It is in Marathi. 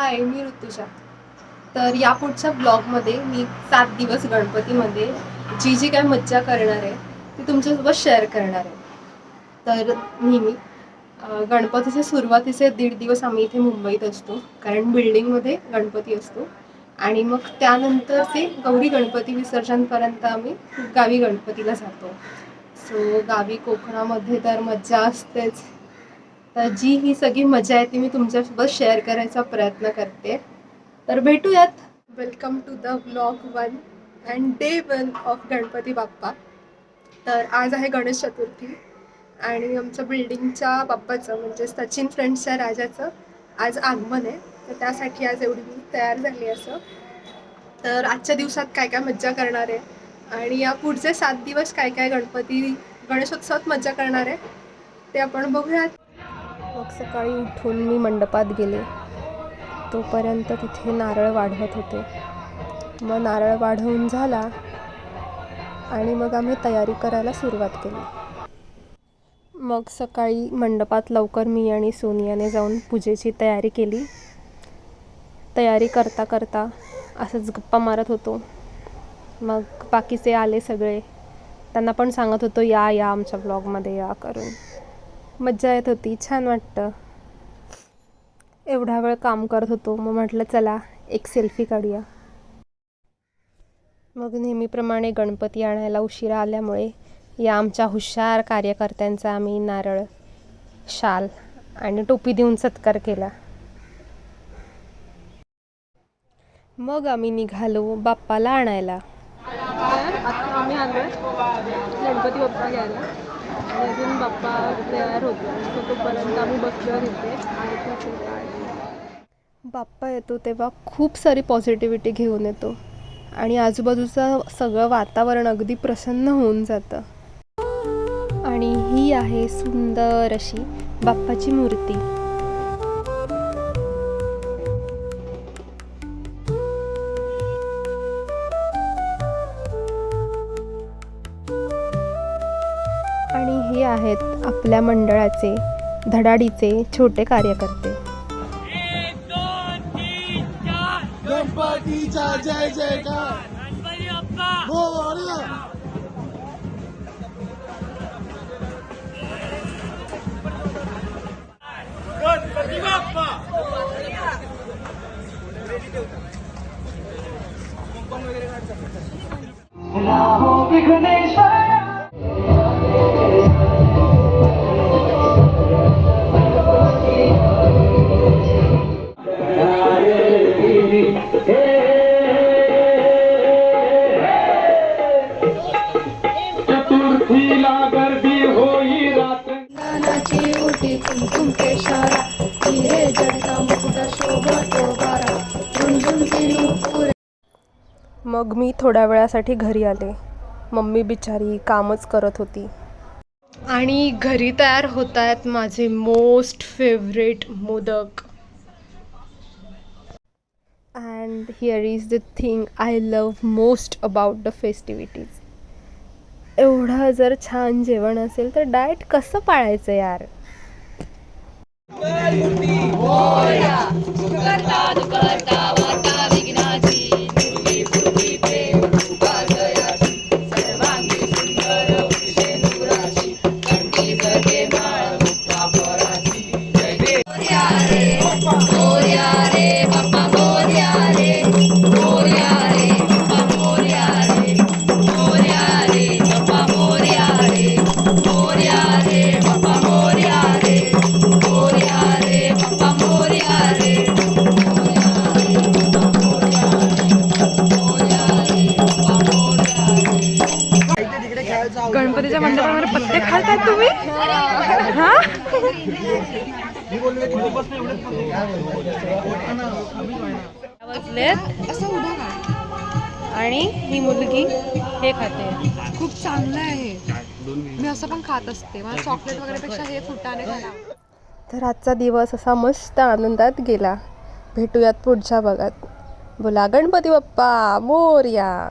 हाय, मी ऋतुजा. तर यापुढच्या ब्लॉगमध्ये मी 7 दिवस गणपतीमध्ये जी काय मज्जा करणार आहे ती तुमच्यासोबत शेअर करणार आहे. तर नेहमी गणपतीचे सुरुवातीचे 1.5 दिवस आम्ही इथे मुंबईत असतो, कारण बिल्डिंगमध्ये गणपती असतो. आणि मग त्यानंतर ते गौरी गणपती विसर्जनपर्यंत आम्ही गावी गणपतीला जातो. सो गावी कोकणामध्ये तर मज्जा असतेच. तर जी ही सगळी मजा आहे ती मी तुमच्यासोबत शेअर करायचा प्रयत्न करते. तर भेटूयात. Welcome to the blog 1 and day 1 of Ganpati Bappa. तर आज आहे गणेश चतुर्थी आणि आमच्या बिल्डिंगच्या बाप्पाचं म्हणजे सचिन फ्रेंड्सच्या राजाचं आज आगमन आहे. तर त्यासाठी आज एवढी मी तयार झाली असं. तर आजच्या दिवसात काय काय मज्जा करणार आहे आणि या पुढचे 7 दिवस काय काय गणेशोत्सवात मज्जा करणार आहे ते आपण बघूयात. मग सकाळी उठून मी मंडपात गेले. तोपर्यंत तिथे नारळ वाढवत होते. मग नारळ वाढवून झाला आणि मग आम्ही तयारी करायला सुरुवात केली. मग सकाळी मंडपात लवकर मी आणि सोनियाने जाऊन पूजेची तयारी केली. तयारी करता करता असंच गप्पा मारत होतो. मग बाकीचे आले सगळे, त्यांना पण सांगत होतो या या आमच्या ब्लॉगमध्ये या करून. मज्जा येत होती, छान वाटतं. एवढा वेळ काम करत होतो, मग म्हटलं चला एक सेल्फी काढूया. मग नेहमीप्रमाणे गणपती आणायला उशिरा आल्यामुळे या आमच्या हुशार कार्यकर्त्यांचा आम्ही नारळ, शाल आणि टोपी देऊन सत्कार केला. मग आम्ही निघालो बाप्पाला आणायला. आता आम्ही आलो गणपती बाप्पा घ्यायला आणि अजून बाप्पा तयार होतो, तोपर्यंत आम्ही बसलो तिथे. बाप्पा येतो तेव्हा खूप सारी पॉझिटिव्हिटी घेऊन येतो आणि आजूबाजूचं सगळं वातावरण अगदी प्रसन्न होऊन जातं. आणि ही आहे सुंदर अशी बाप्पाची मूर्ती. आणि हे आहेत आपल्या मंडळाचे धडाडीचे छोटे कार्यकर्ते. गणपतीचा जय जयकार, गणपती बाप्पा मोरया. गणपती बाप्पा चतुर्थीला गर्दी होई रात्र, नानाची उटी कुमकुम केशारा, हिरे जडता मुकुट शोभतो बारा, झुंझुनती नूपुरे. मग मी थोड्या वेळासाठी घरी आले. मम्मी बिचारी कामच करत होती. आणि घरी तयार होत आहेत माझे most favourite modak. And here is the thing I love most about the festivities. एवढं जर छान जेवण असेल तर डाएट कसं पाळायचं यार. गणपतीच्या मंडपामध्ये पत्ते खातात तुम्ही? हा? आणि ही मुलगी हे खाते. खूप चांगलं आहे. मी असं पण खात असते. मला चॉकलेट वगैरे पेक्षा हे फुटाणे खायला. तर आजचा दिवस असा मस्त आनंदात गेला. भेटूयात पुढच्या भागात. बोला गणपती बाप्पा मोरया.